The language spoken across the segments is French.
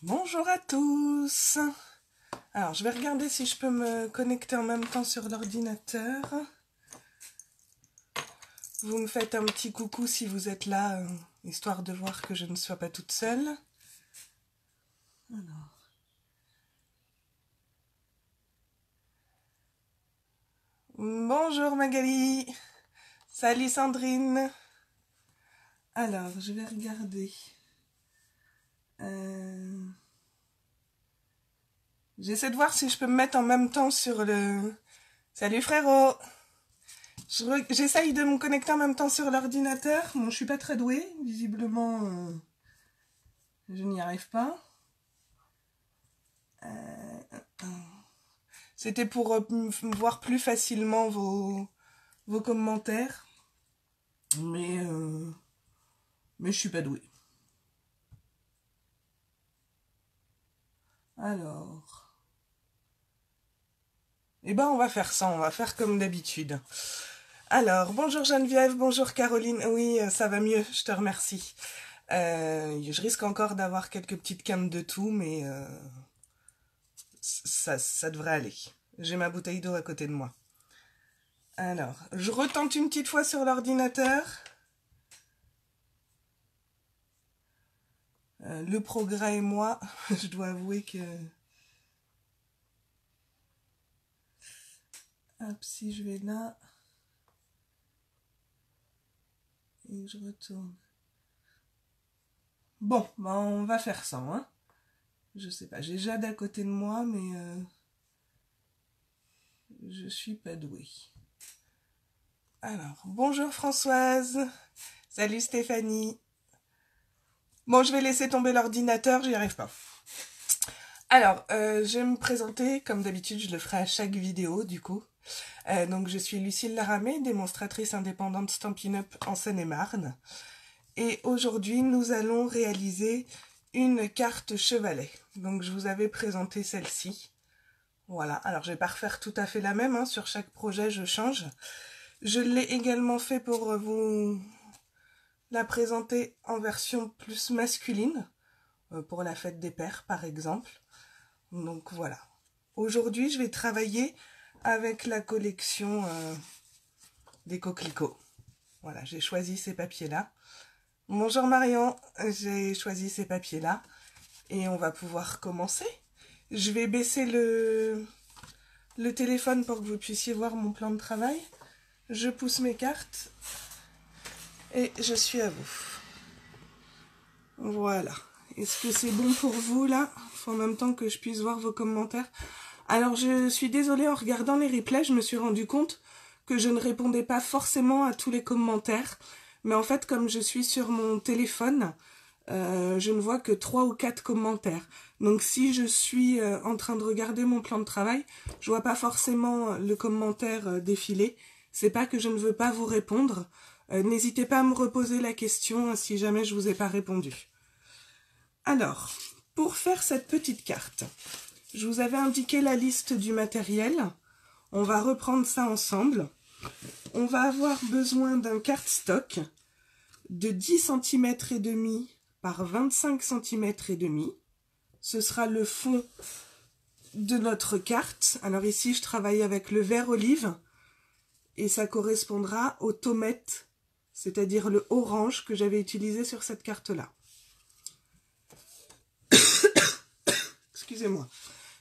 Bonjour à tous. Alors, je vais regarder si je peux me connecter en même temps sur l'ordinateur. Vous me faites un petit coucou si vous êtes là, histoire de voir que je ne sois pas toute seule. Alors. Bonjour Magali. Salut Sandrine. Alors, je vais regarder. J'essaie de voir si je peux me mettre en même temps sur le... Salut frérot. J'essaye de me connecter en même temps sur l'ordinateur. Bon, je suis pas très douée. Visiblement, je n'y arrive pas. C'était pour voir plus facilement vos commentaires. Mais je suis pas douée. Alors... Eh ben, on va faire ça. On va faire comme d'habitude. Alors, bonjour Geneviève, bonjour Caroline. Oui, ça va mieux, je te remercie. Je risque encore d'avoir quelques petites quintes de tout, mais ça devrait aller. J'ai ma bouteille d'eau à côté de moi. Alors, je retente une petite fois sur l'ordinateur. Le progrès et moi, je dois avouer que... Hop, si je vais là... Et je retourne. Bon, ben on va faire ça, hein. Je sais pas, j'ai Jade à côté de moi, mais je suis pas douée. Alors, bonjour Françoise. Salut Stéphanie. Bon, je vais laisser tomber l'ordinateur, j'y arrive pas. Alors, je vais me présenter, comme d'habitude, je le ferai à chaque vidéo, du coup. Donc, je suis Lucille Laramé, démonstratrice indépendante Stampin' Up en Seine-et-Marne. Et aujourd'hui, nous allons réaliser une carte chevalet. Donc, je vous avais présenté celle-ci. Voilà, alors je vais pas refaire tout à fait la même, hein. Sur chaque projet, je change. Je l'ai également fait pour vous la présenter en version plus masculine, pour la fête des pères, par exemple. Donc, voilà. Aujourd'hui, je vais travailler avec la collection des coquelicots. Voilà, j'ai choisi ces papiers-là. Bonjour Marion, j'ai choisi ces papiers-là et on va pouvoir commencer. Je vais baisser le téléphone pour que vous puissiez voir mon plan de travail. Je pousse mes cartes et je suis à vous. Voilà. Est-ce que c'est bon pour vous là? Il faut en même temps que je puisse voir vos commentaires. Alors je suis désolée, en regardant les replays, je me suis rendu compte que je ne répondais pas forcément à tous les commentaires. Mais en fait, comme je suis sur mon téléphone, je ne vois que 3 ou 4 commentaires. Donc si je suis en train de regarder mon plan de travail, je vois pas forcément le commentaire défiler. C'est pas que je ne veux pas vous répondre. N'hésitez pas à me reposer la question si jamais je vous ai pas répondu. Alors, pour faire cette petite carte, je vous avais indiqué la liste du matériel. On va reprendre ça ensemble. On va avoir besoin d'un cardstock de 10 cm et demi par 25 cm et demi. Ce sera le fond de notre carte. Alors ici, je travaille avec le vert olive et ça correspondra au tomate, c'est-à-dire le orange que j'avais utilisé sur cette carte-là. Excusez-moi.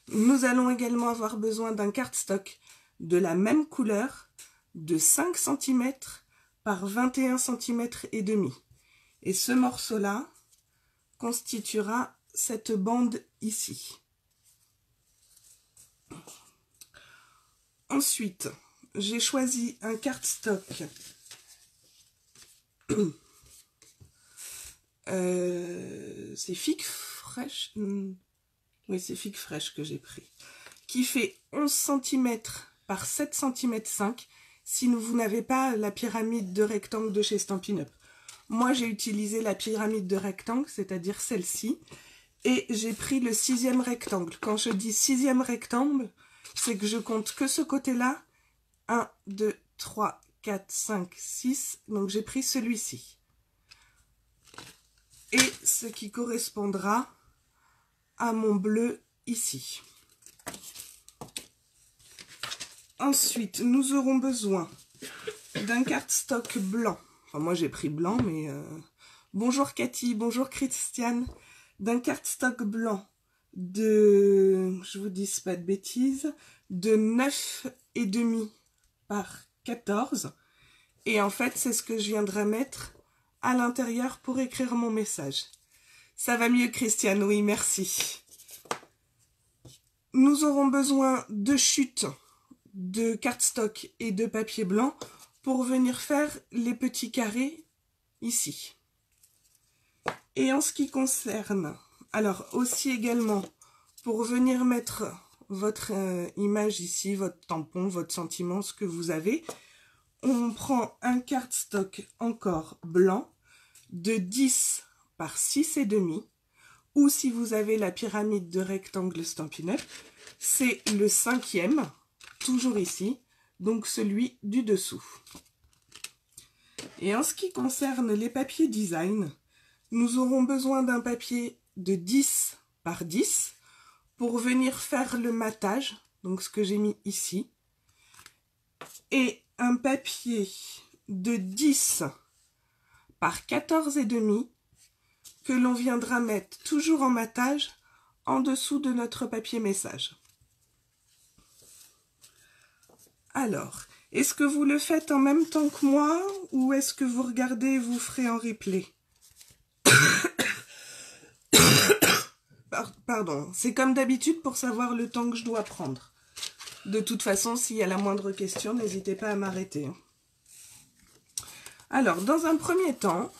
Nous allons également avoir besoin d'un cardstock de la même couleur, de 5 cm par 21 cm et demi. Et ce morceau-là constituera cette bande ici. Ensuite, j'ai choisi un cardstock c'est Figue Fraîche. Oui, c'est Figue Fraîche que j'ai pris. Qui fait 11 cm par 7 cm 5 si vous n'avez pas la pyramide de rectangle de chez Stampin' Up. Moi, j'ai utilisé la pyramide de rectangle, c'est-à-dire celle-ci, et j'ai pris le 6e rectangle. Quand je dis 6e rectangle, c'est que je compte que ce côté-là. 1, 2, 3, 4, 5, 6. Donc, j'ai pris celui-ci. Et ce qui correspondra à mon bleu ici. Ensuite, nous aurons besoin d'un cardstock blanc. Enfin, moi j'ai pris blanc, mais... Bonjour Cathy, bonjour Christiane. D'un cardstock blanc de... Je vous dis pas de bêtises. De 9,5 par 14. Et en fait, c'est ce que je viendrai mettre à l'intérieur pour écrire mon message. Ça va mieux Christiane, oui, merci. Nous aurons besoin de chutes, de cardstock et de papier blanc pour venir faire les petits carrés ici. Et en ce qui concerne, alors aussi également, pour venir mettre votre image ici, votre tampon, votre sentiment, ce que vous avez, on prend un cardstock encore blanc de 10 par 6,5, ou si vous avez la pyramide de rectangle Stampin' Up, c'est le 5e, toujours ici, donc celui du dessous. Et en ce qui concerne les papiers design, nous aurons besoin d'un papier de 10 par 10 pour venir faire le matage, donc ce que j'ai mis ici, et un papier de 10 par 14,5 que l'on viendra mettre toujours en matage en dessous de notre papier message. Alors, est-ce que vous le faites en même temps que moi ou est-ce que vous regardez et vous ferez en replay? Pardon, c'est comme d'habitude pour savoir le temps que je dois prendre. De toute façon, s'il y a la moindre question, n'hésitez pas à m'arrêter. Alors, dans un premier temps,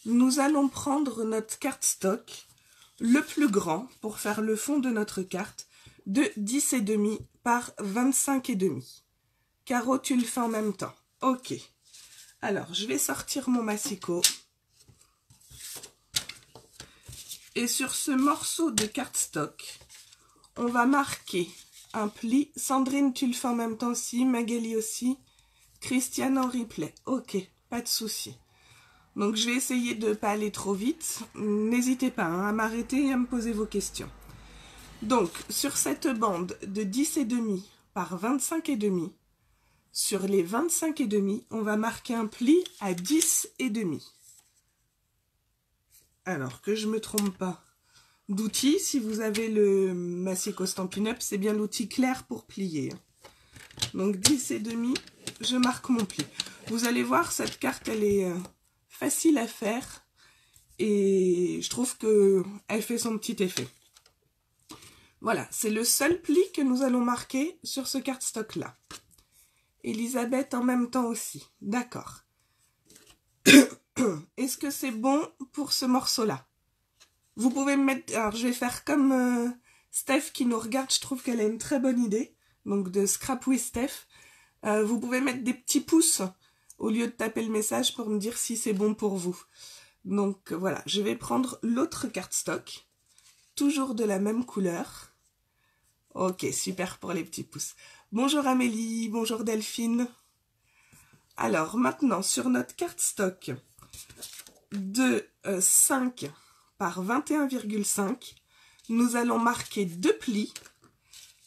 nous allons prendre notre cardstock, le plus grand, pour faire le fond de notre carte, de 10,5 par 25,5. Caro, tu le fais en même temps. Ok. Alors, je vais sortir mon massicot. Et sur ce morceau de cardstock, on va marquer un pli. Sandrine, tu le fais en même temps aussi. Magali aussi. Christiane en replay. Ok, pas de souci. Donc, je vais essayer de ne pas aller trop vite. N'hésitez pas à m'arrêter et à me poser vos questions. Donc, sur cette bande de 10,5 par 25,5, sur les 25,5, on va marquer un pli à 10,5. Alors que je ne me trompe pas d'outil, si vous avez le Massicot Stampin' Up, c'est bien l'outil clair pour plier. Donc 10,5, je marque mon pli. Vous allez voir, cette carte, elle est facile à faire et je trouve qu'elle fait son petit effet. Voilà, c'est le seul pli que nous allons marquer sur ce cardstock-là. Elisabeth en même temps aussi, d'accord. Est-ce que c'est bon pour ce morceau-là? Vous pouvez me mettre... Alors, je vais faire comme Steph qui nous regarde. Je trouve qu'elle a une très bonne idée. Donc, de Scrap with Steph. Vous pouvez mettre des petits pouces au lieu de taper le message pour me dire si c'est bon pour vous. Donc, voilà. Je vais prendre l'autre cardstock. Toujours de la même couleur. Ok, super pour les petits pouces. Bonjour Amélie, bonjour Delphine. Alors, maintenant, sur notre cardstock de 5 par 21,5, nous allons marquer 2 plis,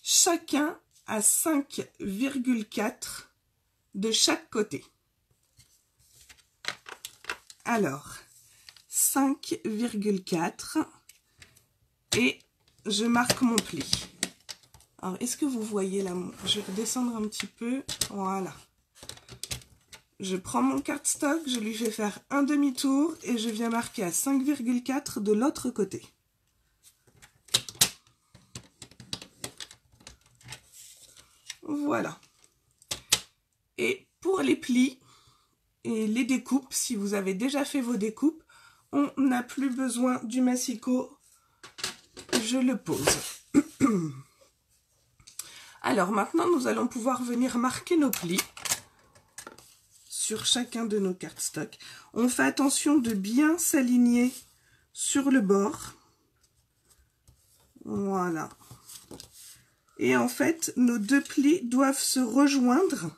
chacun à 5,4 de chaque côté. Alors, 5,4 et je marque mon pli. Alors, est-ce que vous voyez là? Je vais redescendre un petit peu. Voilà. Je prends mon cardstock, je lui fais faire un demi-tour et je viens marquer à 5,4 de l'autre côté. Voilà. Et pour les plis et les découpes, si vous avez déjà fait vos découpes, on n'a plus besoin du massicot. Je le pose. Alors maintenant, nous allons pouvoir venir marquer nos plis sur chacun de nos cardstocks. On fait attention de bien s'aligner sur le bord. Voilà. Et en fait, nos 2 plis doivent se rejoindre.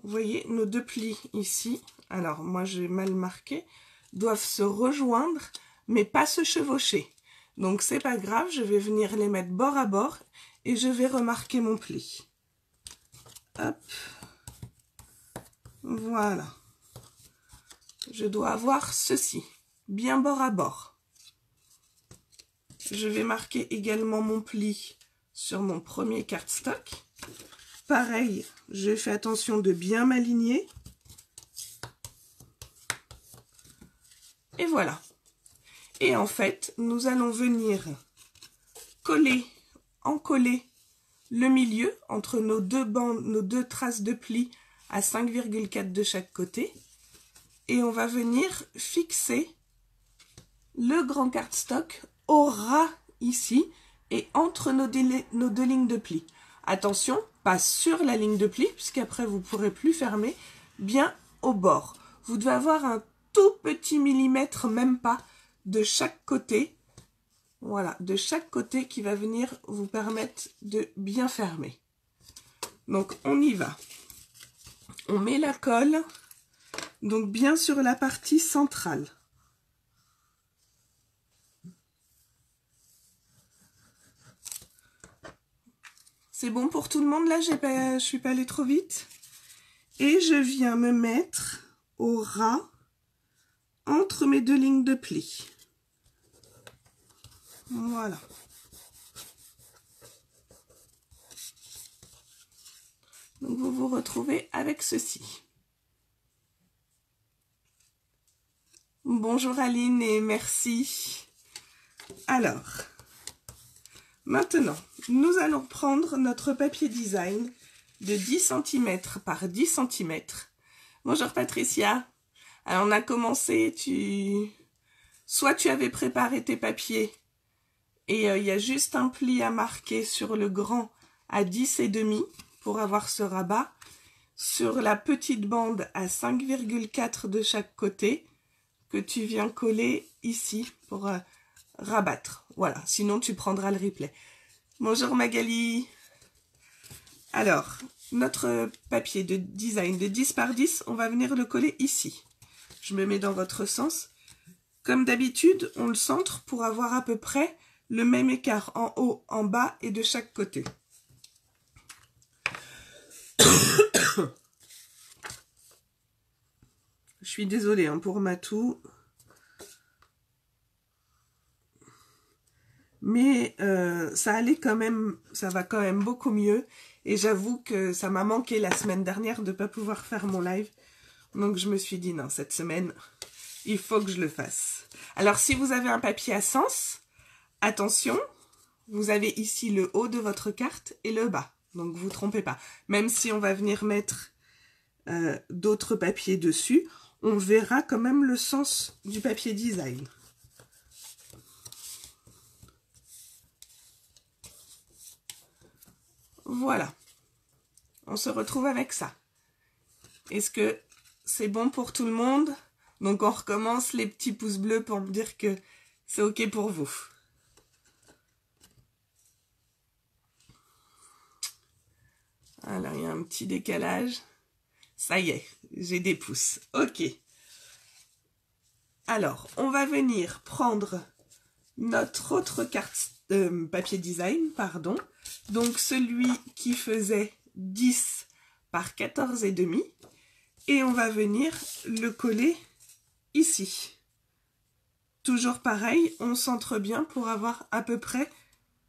Vous voyez, nos 2 plis ici, alors moi j'ai mal marqué, doivent se rejoindre, mais pas se chevaucher. Donc c'est pas grave, je vais venir les mettre bord à bord et je vais remarquer mon pli. Hop. Voilà. Je dois avoir ceci, bien bord à bord. Je vais marquer également mon pli sur mon premier cardstock. Pareil, je fais attention de bien m'aligner. Et voilà. Et en fait, nous allons venir encoller le milieu entre nos deux bandes, nos deux traces de plis à 5,4 de chaque côté. Et on va venir fixer le grand cardstock au ras ici et entre nos deux lignes de plis. Attention, pas sur la ligne de pli, puisqu'après vous ne pourrez plus fermer, bien au bord. Vous devez avoir un tout petit millimètre, même pas, de chaque côté. Voilà, de chaque côté qui va venir vous permettre de bien fermer. Donc on y va. On met la colle, donc bien sur la partie centrale. C'est bon pour tout le monde là, je suis pas allée trop vite. Et je viens me mettre au ras entre mes deux lignes de pli. Voilà. Donc vous vous retrouvez avec ceci. Bonjour Aline et merci. Alors, maintenant, nous allons prendre notre papier design de 10 cm par 10 cm. Bonjour Patricia. Alors on a commencé, soit tu avais préparé tes papiers et il y a juste un pli à marquer sur le grand à 10,5 pour avoir ce rabat, sur la petite bande à 5,4 de chaque côté que tu viens coller ici pour rabattre. Voilà, sinon tu prendras le replay. Bonjour Magali. Alors, notre papier de design de 10 par 10, on va venir le coller ici. Je me mets dans votre sens. Comme d'habitude, on le centre pour avoir à peu près le même écart en haut, en bas et de chaque côté. Je suis désolée hein, pour ma toux. Mais ça allait quand même, ça va quand même beaucoup mieux. Et j'avoue que ça m'a manqué la semaine dernière de ne pas pouvoir faire mon live. Donc je me suis dit non, cette semaine, il faut que je le fasse. Alors si vous avez un papier à sens, attention, vous avez ici le haut de votre carte et le bas. Donc vous ne vous trompez pas. Même si on va venir mettre d'autres papiers dessus, on verra quand même le sens du papier design. Voilà. On se retrouve avec ça. Est-ce que c'est bon pour tout le monde? Donc on recommence les petits pouces bleus pour me dire que c'est ok pour vous. Alors il y a un petit décalage. Ça y est, j'ai des pouces. Ok. Alors, on va venir prendre notre autre carte papier design, pardon. Donc celui qui faisait 10 par 14,5. Et on va venir le coller ici. Toujours pareil, on centre bien pour avoir à peu près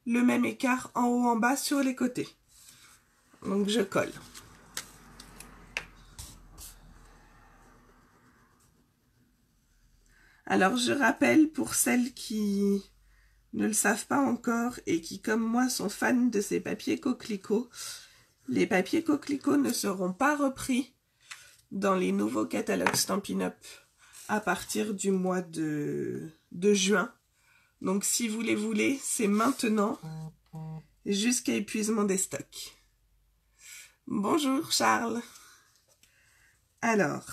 le même écart en haut en bas sur les côtés. Donc je colle. Alors je rappelle pour celles qui ne le savent pas encore et qui comme moi sont fans de ces papiers coquelicots, les papiers coquelicots ne seront pas repris dans les nouveaux catalogues Stampin' Up à partir du mois de juin. Donc si vous les voulez, c'est maintenant jusqu'à épuisement des stocks. Bonjour Charles. Alors,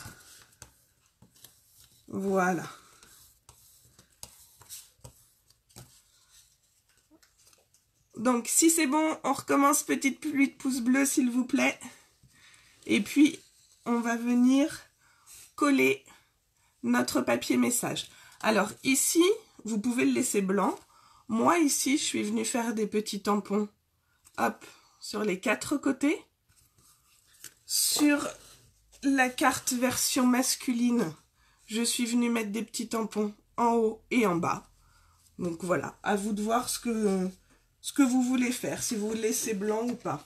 voilà. Donc si c'est bon, on recommence, petite pluie de pouces bleus s'il vous plaît. Et puis on va venir coller notre papier message. Alors ici, vous pouvez le laisser blanc. Moi, ici, je suis venue faire des petits tampons, hop, sur les 4 côtés. Sur la carte version masculine, je suis venue mettre des petits tampons en haut et en bas. Donc voilà, à vous de voir ce que vous voulez faire, si vous le laissez blanc ou pas.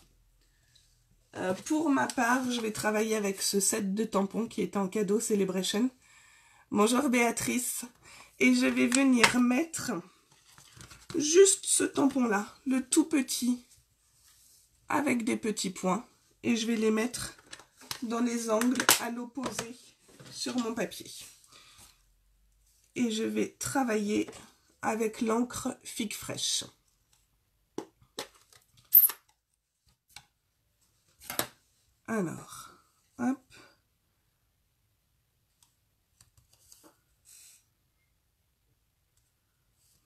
Pour ma part, je vais travailler avec ce set de tampons qui est en cadeau Celebration. Bonjour Béatrice. Et je vais venir mettre juste ce tampon-là, le tout petit, avec des petits points. Et je vais les mettre dans les angles à l'opposé sur mon papier. Et je vais travailler avec l'encre Figue Fraîche. Alors, hop.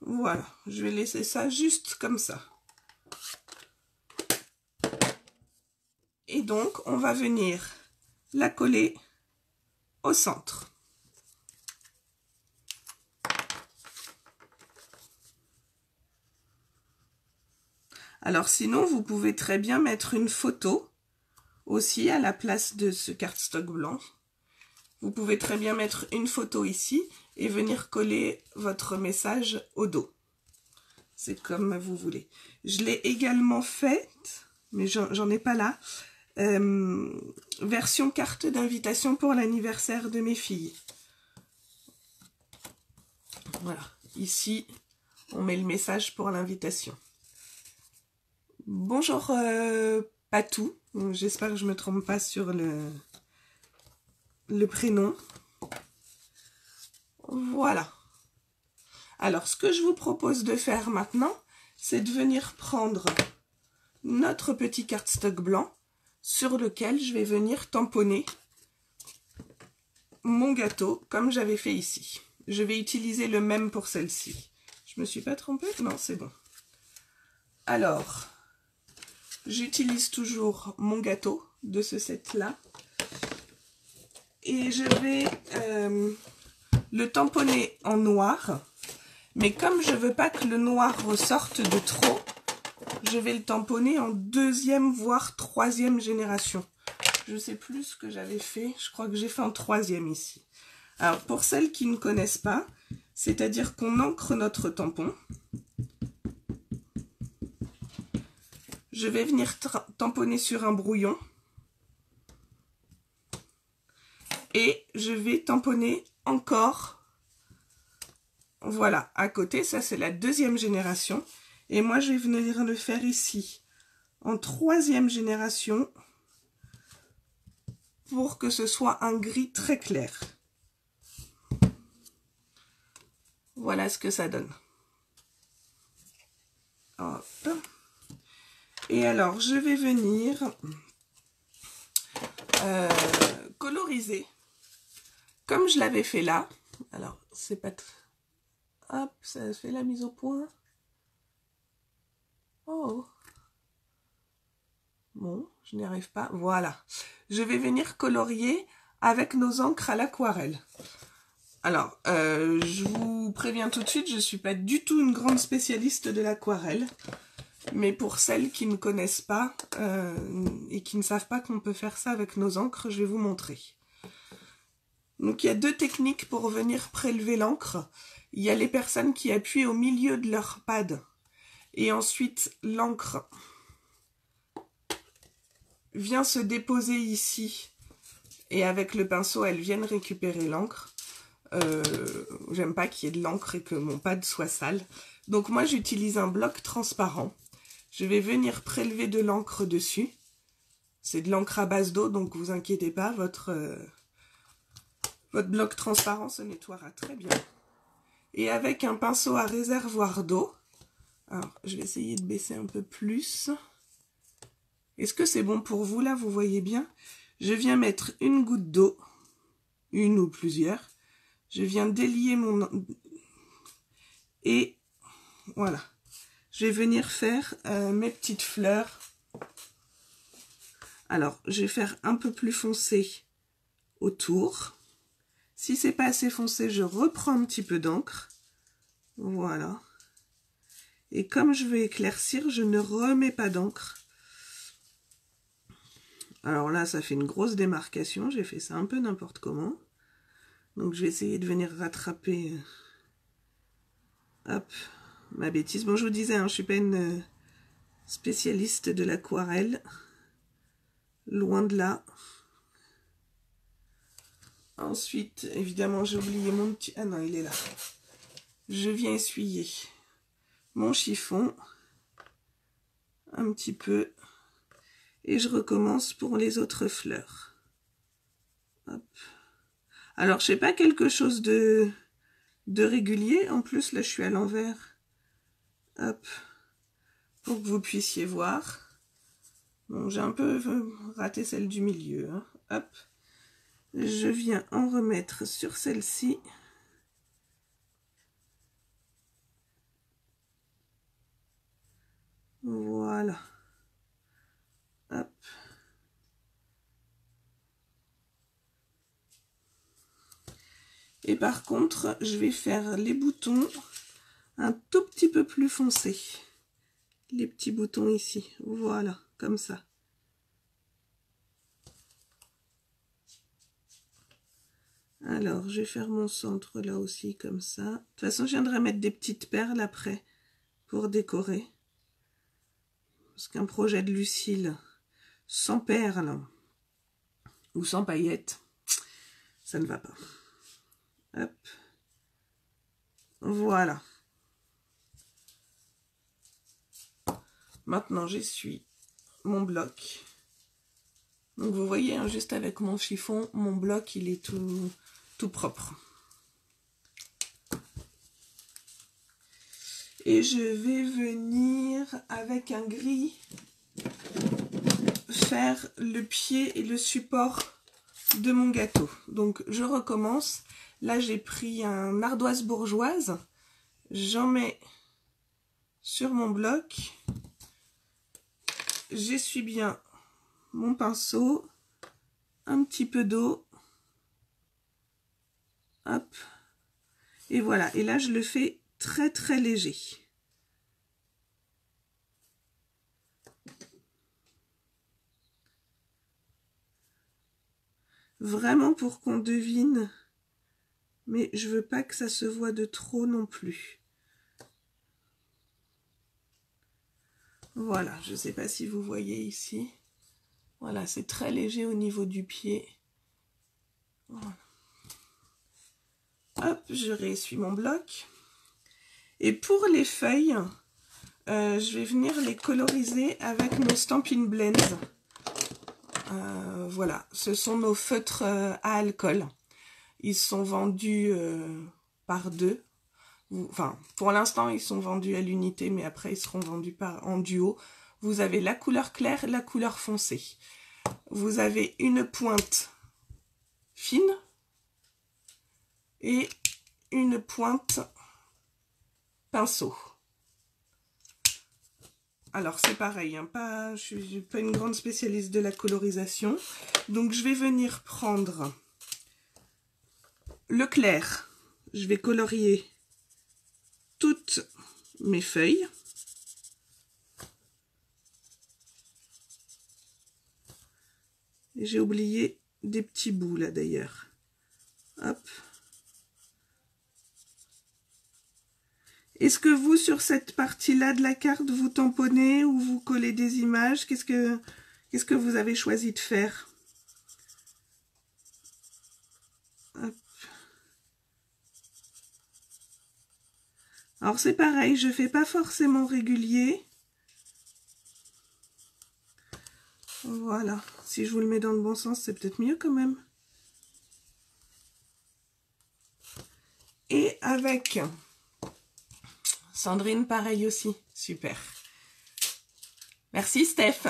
Voilà, je vais laisser ça juste comme ça. Et donc, on va venir la coller au centre. Alors sinon, vous pouvez très bien mettre une photo aussi à la place de ce cardstock blanc. Vous pouvez très bien mettre une photo ici et venir coller votre message au dos. C'est comme vous voulez. Je l'ai également faite, mais j'en ai pas là. Version carte d'invitation pour l'anniversaire de mes filles. Voilà, ici on met le message pour l'invitation. Bonjour Patou, j'espère que je me trompe pas sur le prénom. Voilà. Alors ce que je vous propose de faire maintenant, c'est de venir prendre notre petit cardstock blanc sur lequel je vais venir tamponner mon gâteau comme j'avais fait ici. Je vais utiliser le même pour celle-ci. Je me suis pas trompée? Non, c'est bon. Alors, j'utilise toujours mon gâteau de ce set-là. Et je vais le tamponner en noir. Mais comme je veux pas que le noir ressorte de trop, je vais le tamponner en 2e voire 3e génération. Je sais plus ce que j'avais fait. Je crois que j'ai fait en 3e ici. Alors, pour celles qui ne connaissent pas, c'est-à-dire qu'on ancre notre tampon. Je vais venir tamponner sur un brouillon. Et je vais tamponner encore. Voilà, à côté, ça c'est la 2e génération. Et moi, je vais venir le faire ici, en 3e génération, pour que ce soit un gris très clair. Voilà ce que ça donne. Hop. Et alors, je vais venir coloriser, comme je l'avais fait là. Alors, c'est pas... Hop, ça fait la mise au point. Oh. Bon, je n'y arrive pas. Voilà. Je vais venir colorier avec nos encres à l'aquarelle. Alors, je vous préviens tout de suite, je ne suis pas du tout une grande spécialiste de l'aquarelle. Mais pour celles qui ne connaissent pas et qui ne savent pas qu'on peut faire ça avec nos encres, je vais vous montrer. Donc, il y a 2 techniques pour venir prélever l'encre. Il y a les personnes qui appuient au milieu de leur pad. Et ensuite, l'encre vient se déposer ici. Et avec le pinceau, elles viennent récupérer l'encre. J'aime pas qu'il y ait de l'encre et que mon pad soit sale. Donc moi, j'utilise un bloc transparent. Je vais venir prélever de l'encre dessus. C'est de l'encre à base d'eau, donc vous inquiétez pas, votre bloc transparent se nettoiera très bien. Et avec un pinceau à réservoir d'eau, alors je vais essayer de baisser un peu plus. Est-ce que c'est bon pour vous là? Vous voyez bien? Je viens mettre une goutte d'eau, une ou plusieurs. Je viens délier mon... Et voilà. Je vais venir faire mes petites fleurs. Alors, je vais faire un peu plus foncé autour. Si c'est pas assez foncé, je reprends un petit peu d'encre. Voilà. Et comme je veux éclaircir, je ne remets pas d'encre. Alors là, ça fait une grosse démarcation. J'ai fait ça un peu n'importe comment. Donc je vais essayer de venir rattraper hop, ma bêtise. Bon, je vous disais, hein, je suis pas une spécialiste de l'aquarelle. Loin de là. Ensuite, évidemment, j'ai oublié mon petit... Ah non, il est là. Je viens essuyer mon chiffon un petit peu et je recommence pour les autres fleurs. Hop. Alors, je sais pas quelque chose de régulier. En plus, là, je suis à l'envers. Hop. Pour que vous puissiez voir. Bon, j'ai un peu raté celle du milieu. Hein. Hop. Je viens en remettre sur celle-ci. Voilà. Hop. Et par contre, je vais faire les boutons un tout petit peu plus foncés. Les petits boutons ici. Voilà, comme ça. Alors, je vais faire mon centre là aussi, comme ça. De toute façon, je viendrai mettre des petites perles après pour décorer. Parce qu'un projet de Lucille sans perles ou sans paillettes, ça ne va pas. Hop. Voilà. Maintenant, j'essuie mon bloc. Donc, vous voyez, hein, juste avec mon chiffon, mon bloc, il est tout propre. Et je vais venir avec un gris faire le pied et le support de mon gâteau. Donc je recommence. Là j'ai pris un ardoise bourgeoise. J'en mets sur mon bloc. J'essuie bien mon pinceau. Un petit peu d'eau. Hop. Et voilà. Et là je le fais très très léger. Vraiment pour qu'on devine, mais je veux pas que ça se voit de trop non plus. Voilà, je sais pas si vous voyez ici. Voilà, c'est très léger au niveau du pied. Voilà. Hop, je réessuie mon bloc. Et pour les feuilles, je vais venir les coloriser avec nos Stampin' Blends. Voilà, ce sont nos feutres à alcool. Ils sont vendus par deux. Enfin, pour l'instant, ils sont vendus à l'unité, mais après, ils seront vendus en duo. Vous avez la couleur claire et la couleur foncée. Vous avez une pointe fine et une pointe pinceau. Alors, c'est pareil, hein, je suis pas une grande spécialiste de la colorisation. Donc, je vais venir prendre le clair. Je vais colorier toutes mes feuilles. J'ai oublié des petits bouts là d'ailleurs. Hop. Est-ce que vous, sur cette partie-là de la carte, vous tamponnez ou vous collez des images? Qu'est-ce que vous avez choisi de faire? Hop. Alors c'est pareil, je fais pas forcément régulier. Voilà, si je vous le mets dans le bon sens, c'est peut-être mieux quand même. Et avec Sandrine, pareil aussi, super. Merci Steph.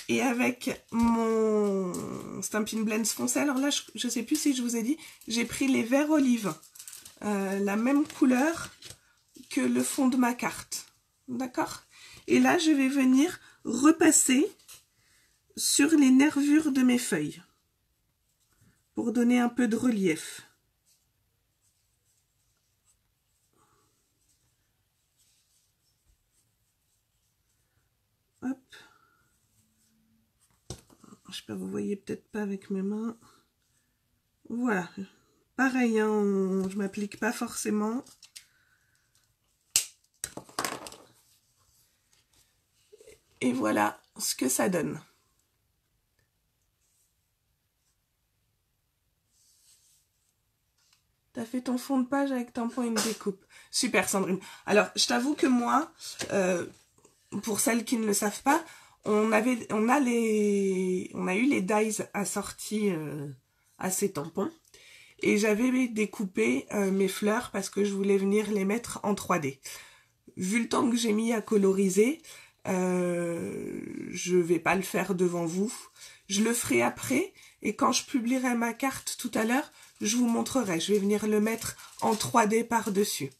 Et avec mon Stampin' Blends foncé, alors là, je sais plus si je vous ai dit, j'ai pris les verts olives, la même couleur que le fond de ma carte, d'accord? Et là, je vais venir repasser sur les nervures de mes feuilles pour donner un peu de relief. Hop. Je sais pas, vous voyez peut-être pas avec mes mains. Voilà. Pareil, hein, je m'applique pas forcément. Et voilà ce que ça donne. T'as fait ton fond de page avec tampon et une découpe. Super Sandrine. Alors, je t'avoue que moi, pour celles qui ne le savent pas, on a eu les dies assortis à ces tampons. Et j'avais découpé mes fleurs parce que je voulais venir les mettre en 3D. Vu le temps que j'ai mis à coloriser, je vais pas le faire devant vous. Je le ferai après et quand je publierai ma carte tout à l'heure, je vous montrerai. Je vais venir le mettre en 3D par-dessus.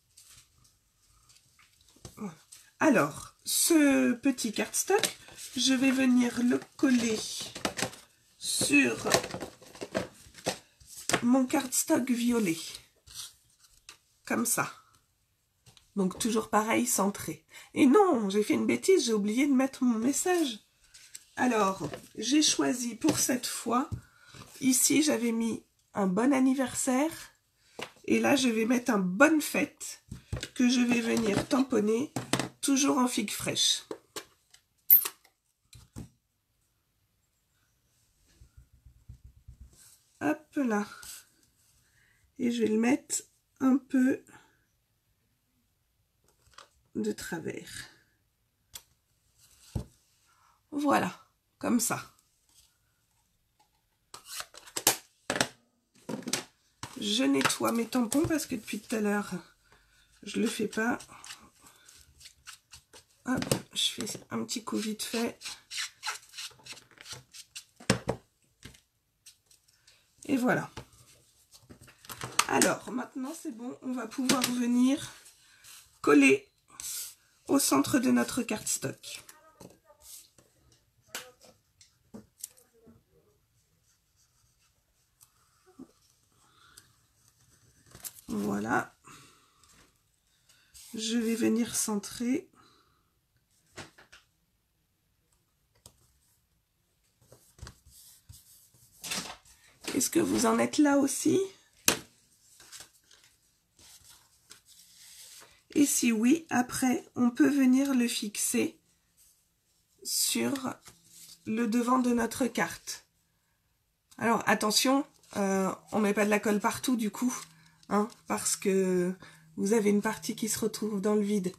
Alors, ce petit cardstock, je vais venir le coller sur mon cardstock violet. Comme ça. Donc toujours pareil, centré. Et non, j'ai fait une bêtise, j'ai oublié de mettre mon message. Alors, j'ai choisi pour cette fois, ici j'avais mis un bon anniversaire, et là je vais mettre un bonne fête, que je vais venir tamponner, toujours en figue fraîche. Hop là. Et je vais le mettre un peu de travers. Voilà, comme ça. Je nettoie mes tampons parce que depuis tout à l'heure, je le fais pas. Hop, je fais un petit coup vite fait. Et voilà. Alors, maintenant c'est bon, on va pouvoir venir coller au centre de notre cardstock. Voilà. Je vais venir centrer. Est-ce que vous en êtes là aussi? Et si oui, après, on peut venir le fixer sur le devant de notre carte. Alors, attention, on ne met pas de la colle partout du coup, hein, parce que vous avez une partie qui se retrouve dans le vide.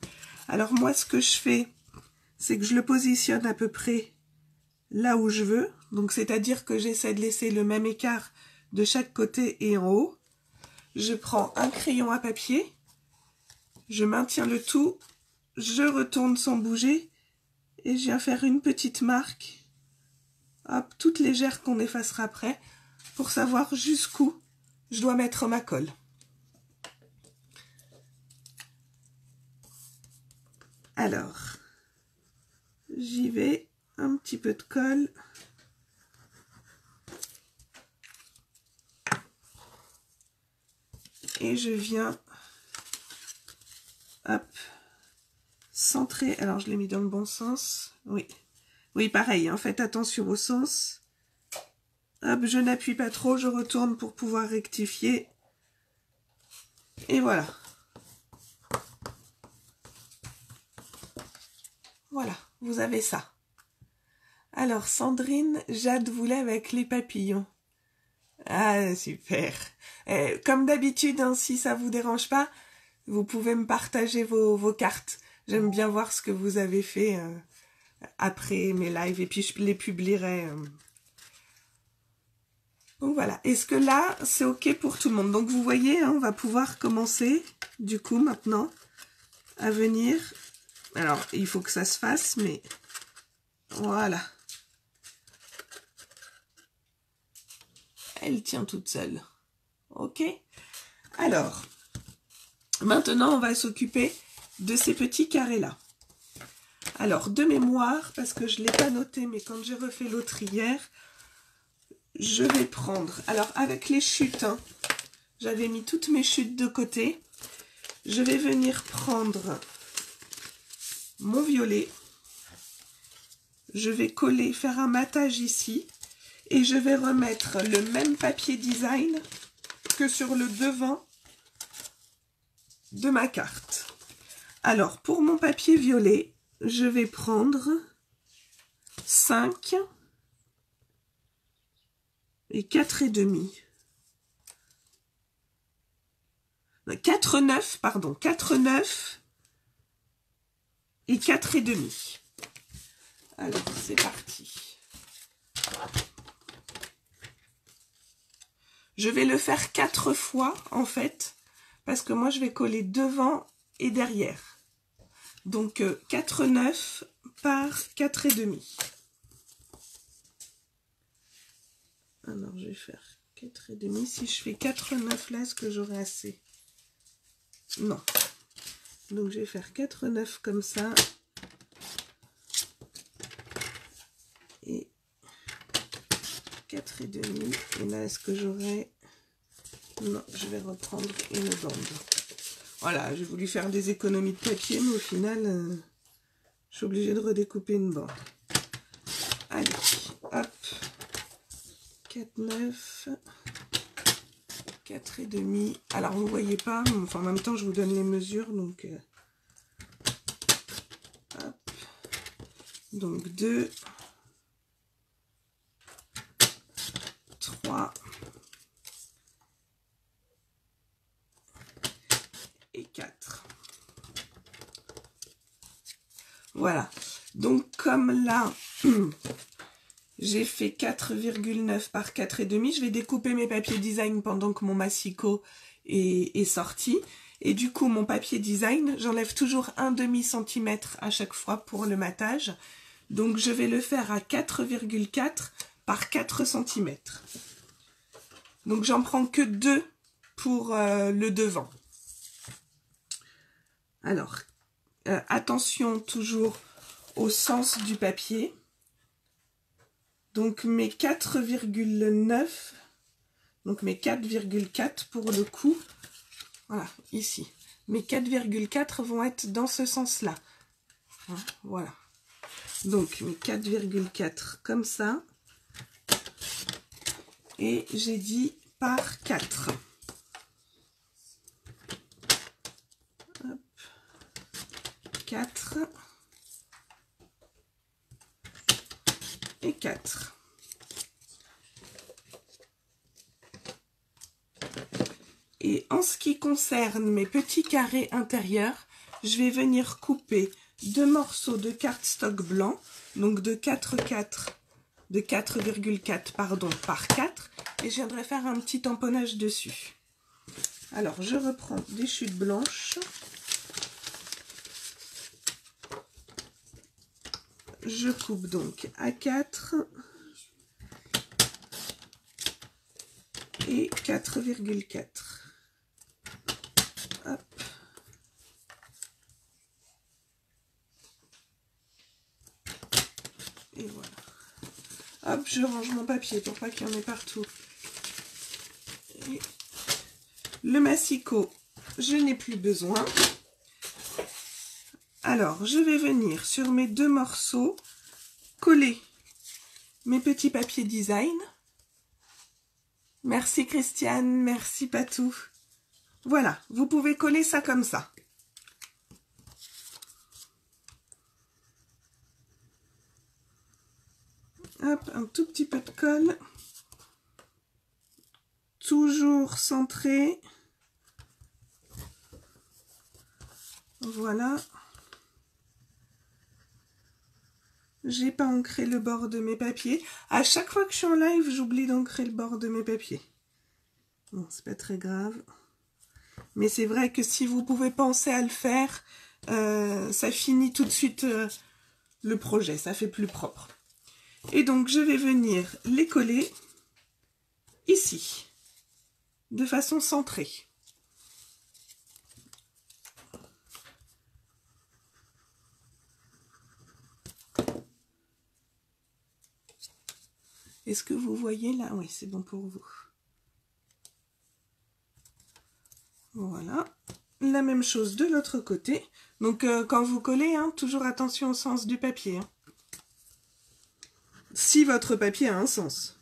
Alors moi, ce que je fais, c'est que je le positionne à peu près là où je veux. Donc, c'est-à-dire que j'essaie de laisser le même écart de chaque côté et en haut. Je prends un crayon à papier, je maintiens le tout, je retourne sans bouger et je viens faire une petite marque, hop, toute légère qu'on effacera après, pour savoir jusqu'où je dois mettre ma colle. Alors, j'y vais, un petit peu de colle. Et je viens, hop, centrer. Alors, je l'ai mis dans le bon sens. Oui, oui, pareil, hein, faites attention au sens. Hop, je n'appuie pas trop, je retourne pour pouvoir rectifier. Et voilà. Voilà, vous avez ça. Alors, Sandrine, Jade voulait avec les papillons. Ah, super. Comme d'habitude, hein, si ça vous dérange pas, vous pouvez me partager vos cartes. J'aime bien voir ce que vous avez fait après mes lives et puis je les publierai. Donc voilà. Est-ce que là, c'est OK pour tout le monde? Donc vous voyez, hein, on va pouvoir commencer, du coup, maintenant, à venir. Alors, il faut que ça se fasse, mais voilà. Elle tient toute seule. OK? Alors, maintenant, on va s'occuper de ces petits carrés-là. Alors, de mémoire, parce que je ne l'ai pas noté, mais quand j'ai refait l'autre hier, je vais prendre... Alors, avec les chutes, hein, j'avais mis toutes mes chutes de côté. Je vais venir prendre mon violet. je vais coller, faire un matage ici et je vais remettre le même papier design que sur le devant de ma carte. Alors, pour mon papier violet, je vais prendre 5 et 4,5. 4,9, pardon, 4,9 et 4,5. Alors, c'est parti. Je vais le faire 4 fois, en fait, parce que moi, je vais coller devant et derrière. Donc, 4,9 par 4,5. Alors, je vais faire 4,5. Si je fais 4,9 là, est-ce que j'aurai assez? Non. Donc, je vais faire 4,9 comme ça. Et 4,5. Et là, est-ce que j'aurai... Non, je vais reprendre une bande. Voilà, j'ai voulu faire des économies de papier, mais au final, je suis obligée de redécouper une bande. Allez, hop. 4,9. 4,5. Alors, vous ne voyez pas, enfin, en même temps, je vous donne les mesures, donc... hop. Donc, 2... 3 et 4. Voilà. Donc, comme là, j'ai fait 4,9 par 4,5, je vais découper mes papiers design pendant que mon massicot est sorti. Et du coup, mon papier design, j'enlève toujours un demi-centimètre à chaque fois pour le matage. Donc, je vais le faire à 4,4 par 4 cm. Donc, j'en prends que 2 pour le devant. Alors, attention toujours au sens du papier. Donc, mes 4,9, donc mes 4,4 pour le coup, voilà, ici. Mes 4,4 vont être dans ce sens-là. Hein, voilà. Donc, mes 4,4 comme ça. Et j'ai dit par 4. Hop. 4 et 4. Et en ce qui concerne mes petits carrés intérieurs, je vais venir couper 2 morceaux de cardstock blanc, donc de 4,4 pardon, par 4, et je viendrai faire un petit tamponnage dessus. Alors, je reprends des chutes blanches. Je coupe donc à 4 et 4,4. Hop. Et voilà. Hop, je range mon papier pour pas qu'il y en ait partout. Et le massicot, je n'ai plus besoin. Alors, je vais venir sur mes 2 morceaux, coller mes petits papiers design. Merci Christiane, merci Patou. Voilà, vous pouvez coller ça comme ça. Hop, un tout petit peu de colle. Toujours centré. Voilà. J'ai pas ancré le bord de mes papiers. À chaque fois que je suis en live, j'oublie d'ancrer le bord de mes papiers. Bon, c'est pas très grave. Mais c'est vrai que si vous pouvez penser à le faire, ça finit tout de suite le projet. Ça fait plus propre. Et donc, je vais venir les coller ici, de façon centrée. Est-ce que vous voyez là? Oui, c'est bon pour vous. Voilà. La même chose de l'autre côté. Donc, quand vous collez, hein, toujours attention au sens du papier. Hein. si votre papier a un sens.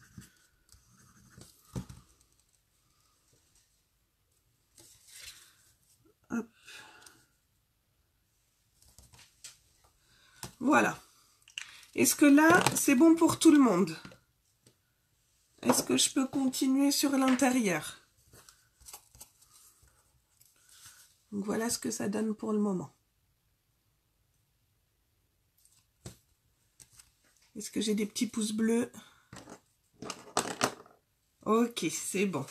Hop. Voilà. Est-ce que là, c'est bon pour tout le monde? Est-ce que je peux continuer sur l'intérieur? Donc voilà ce que ça donne pour le moment. Est-ce que j'ai des petits pouces bleus? Ok, c'est bon.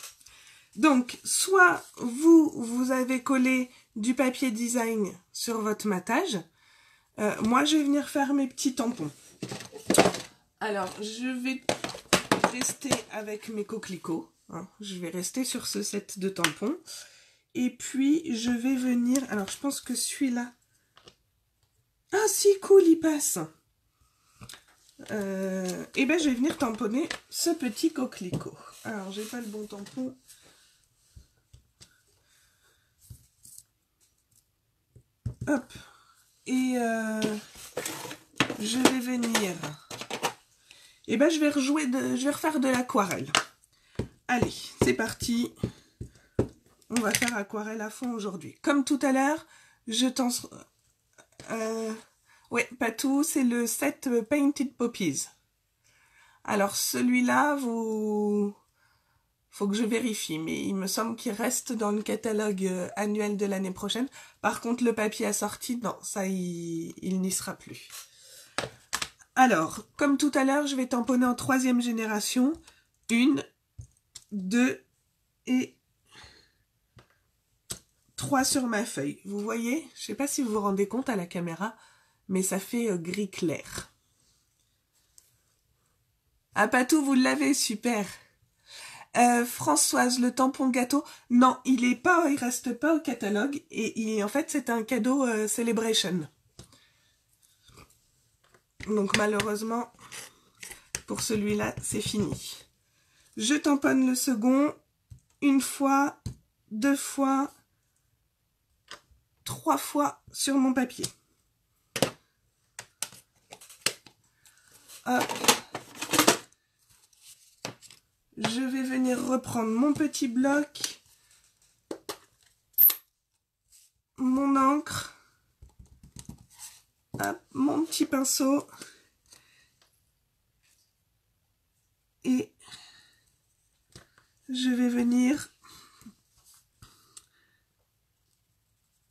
Donc, soit vous avez collé du papier design sur votre matage. Moi, je vais venir faire mes petits tampons. Alors, je vais rester avec mes coquelicots. Hein. Je vais rester sur ce set de tampons. Et puis, je vais venir... Alors, je pense que celui-là... Ah, si, cool, il passe. Et ben, je vais venir tamponner ce petit coquelicot. Alors, j'ai pas le bon tampon. Hop. Et je vais venir... Et ben, je vais refaire de l'aquarelle. Allez, c'est parti. On va faire aquarelle à fond aujourd'hui. Comme tout à l'heure, je t'en... ouais, pas tout, c'est le set Painted Poppies. Alors celui-là, faut que je vérifie, mais il me semble qu'il reste dans le catalogue annuel de l'année prochaine. Par contre, le papier assorti, non, ça, il n'y sera plus. Alors, comme tout à l'heure, je vais tamponner en 3e génération. 1, 2 et 3 sur ma feuille. Vous voyez? Je ne sais pas si vous vous rendez compte à la caméra, mais ça fait gris clair. Ah, Patou, vous l'avez, super. Françoise, le tampon gâteau, non, il reste pas au catalogue, et en fait, c'est un cadeau Celebration. Donc, malheureusement, pour celui-là, c'est fini. Je tamponne le second, 1 fois, 2 fois, 3 fois sur mon papier. Hop. Je vais venir reprendre mon petit bloc, mon encre, hop, mon petit pinceau et je vais venir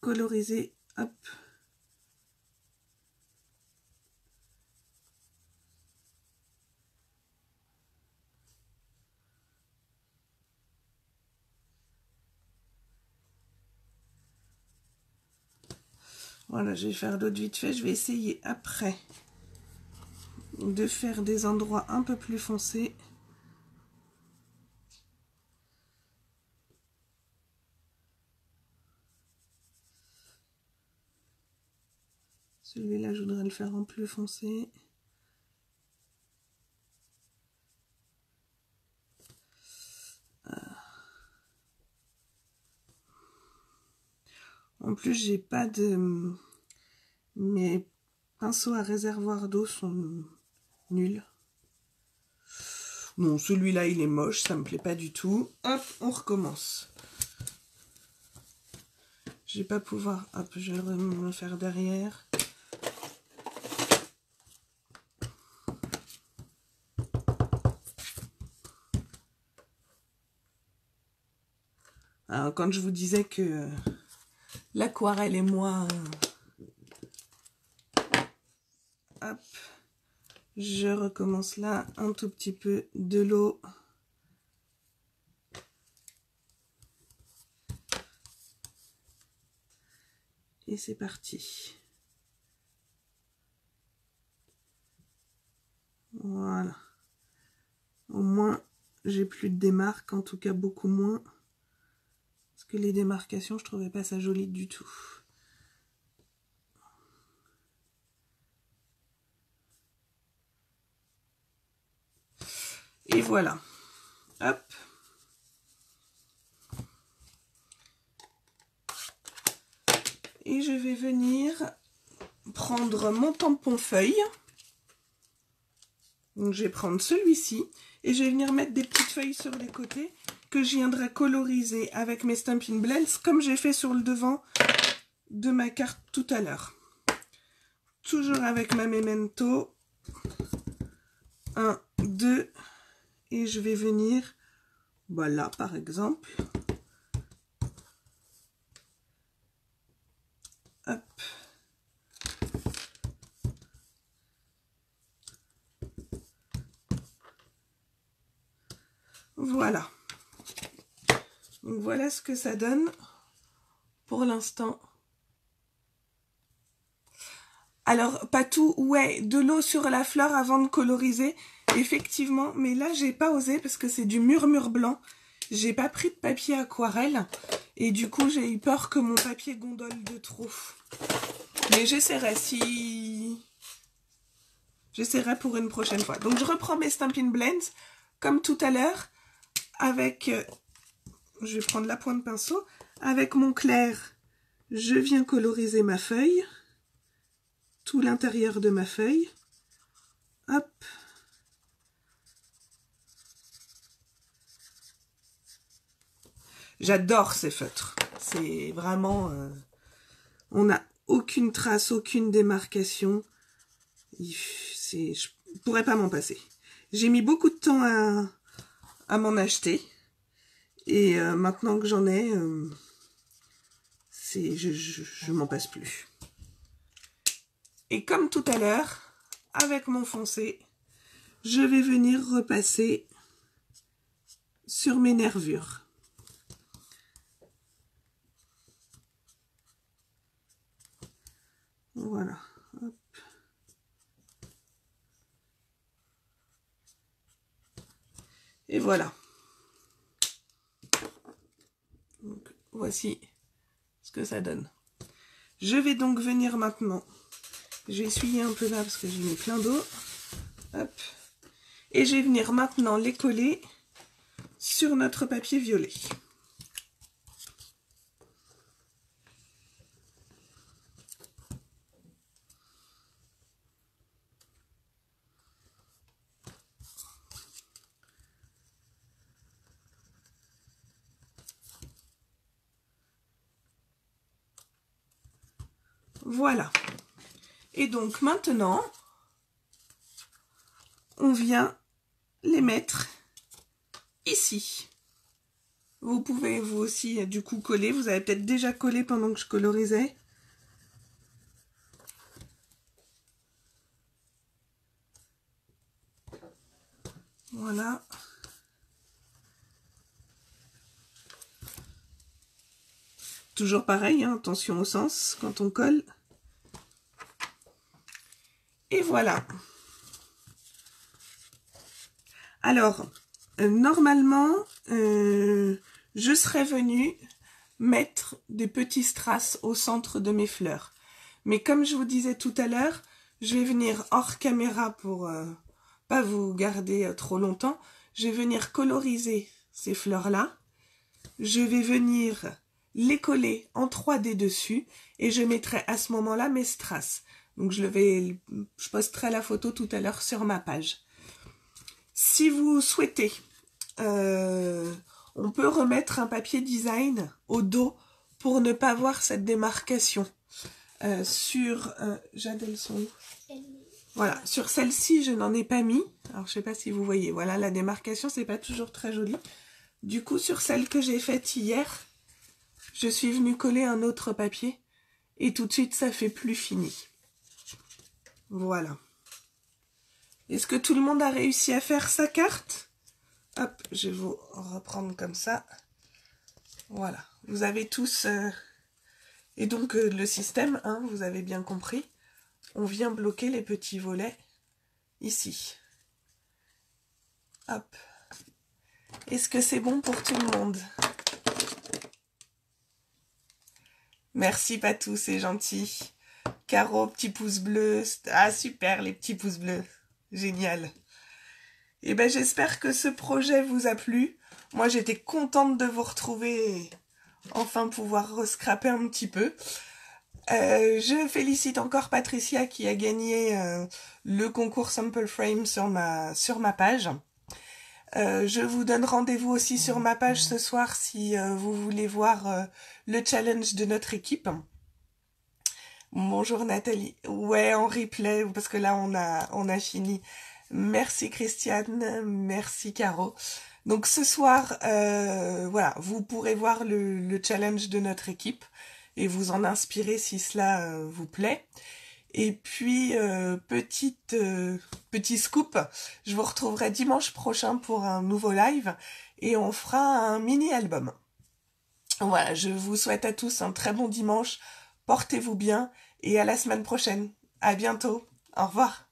coloriser, hop. Voilà, je vais faire d'autres vite fait. Je vais essayer après de faire des endroits un peu plus foncés. Celui-là, je voudrais le faire en plus foncé. En plus, j'ai pas de... Mes pinceaux à réservoir d'eau sont nuls. Non, celui-là, il est moche, ça me plaît pas du tout. Hop, on recommence. Je vais pas pouvoir... Hop, je vais me faire derrière. Alors, quand je vous disais que l'aquarelle et moi... Hop, je recommence là, un tout petit peu de l'eau. Et c'est parti. Voilà. Au moins, j'ai plus de démarques, en tout cas beaucoup moins. Parce que les démarcations, je trouvais pas ça joli du tout. Et voilà. Hop. Et je vais venir prendre mon tampon feuille. Donc je vais prendre celui-ci et je vais venir mettre des petites feuilles sur les côtés que je viendrai coloriser avec mes Stampin' Blends comme j'ai fait sur le devant de ma carte tout à l'heure. Toujours avec ma Memento. 1, 2 et je vais venir, voilà par exemple. Hop. Voilà. Donc voilà ce que ça donne pour l'instant. Alors, Patou, ouais, de l'eau sur la fleur avant de coloriser, effectivement, mais là, j'ai pas osé parce que c'est du murmure blanc. J'ai pas pris de papier aquarelle et du coup, j'ai eu peur que mon papier gondole de trop. Mais j'essaierai j'essaierai pour une prochaine fois. Donc, je reprends mes Stampin' Blends comme tout à l'heure avec... je vais prendre la pointe de pinceau. Avec mon clair, je viens coloriser ma feuille. Tout l'intérieur de ma feuille. Hop. J'adore ces feutres. C'est vraiment... on n'a aucune trace, aucune démarcation. Je pourrais pas m'en passer. J'ai mis beaucoup de temps à m'en acheter. Et maintenant que j'en ai, je m'en passe plus. Et comme tout à l'heure, avec mon foncé, je vais venir repasser sur mes nervures. Voilà. Hop. Et voilà. Donc, voici ce que ça donne. Je vais donc venir maintenant. Je vais essuyer un peu là parce que j'ai mis plein d'eau. Hop. Et je vais venir maintenant les coller sur notre papier violet. Voilà. Et donc maintenant, on vient les mettre ici. Vous pouvez vous aussi du coup coller. Vous avez peut-être déjà collé pendant que je colorisais. Voilà. Toujours pareil, hein, attention au sens quand on colle. Et voilà. Alors, normalement, je serais venue mettre des petits strass au centre de mes fleurs. Mais comme je vous disais tout à l'heure, je vais venir hors caméra pour pas vous garder trop longtemps. Je vais venir coloriser ces fleurs-là. Je vais venir les coller en 3D dessus et je mettrai à ce moment-là mes strass. Donc je posterai la photo tout à l'heure sur ma page. Si vous souhaitez, on peut remettre un papier design au dos pour ne pas voir cette démarcation. Sur Jade, elles sont où ? Voilà, sur celle-ci, je n'en ai pas mis. Alors, je sais pas si vous voyez. Voilà, la démarcation, c'est pas toujours très joli. Du coup, sur celle que j'ai faite hier, je suis venue coller un autre papier. Et tout de suite, ça fait plus fini. Voilà. Est-ce que tout le monde a réussi à faire sa carte? Hop, je vais vous reprendre comme ça. Voilà. Vous avez tous... Et donc, le système, hein, vous avez bien compris. On vient bloquer les petits volets ici. Hop. Est-ce que c'est bon pour tout le monde? Merci Patou, c'est gentil. Caro, petit pouce bleu. Ah super, les petits pouces bleus. Génial. Et ben j'espère que ce projet vous a plu. Moi j'étais contente de vous retrouver et enfin pouvoir rescraper un petit peu. Je félicite encore Patricia qui a gagné le concours Sample Frame sur ma page. Je vous donne rendez-vous aussi sur ma page ce soir si vous voulez voir le challenge de notre équipe. Bonjour Nathalie. Ouais, en replay, parce que là on a fini. Merci Christiane, merci Caro. Donc ce soir, voilà, vous pourrez voir le challenge de notre équipe et vous en inspirer si cela vous plaît. Et puis, petit scoop, je vous retrouverai dimanche prochain pour un nouveau live et on fera un mini-album. Voilà, je vous souhaite à tous un très bon dimanche, portez-vous bien et à la semaine prochaine. À bientôt, au revoir.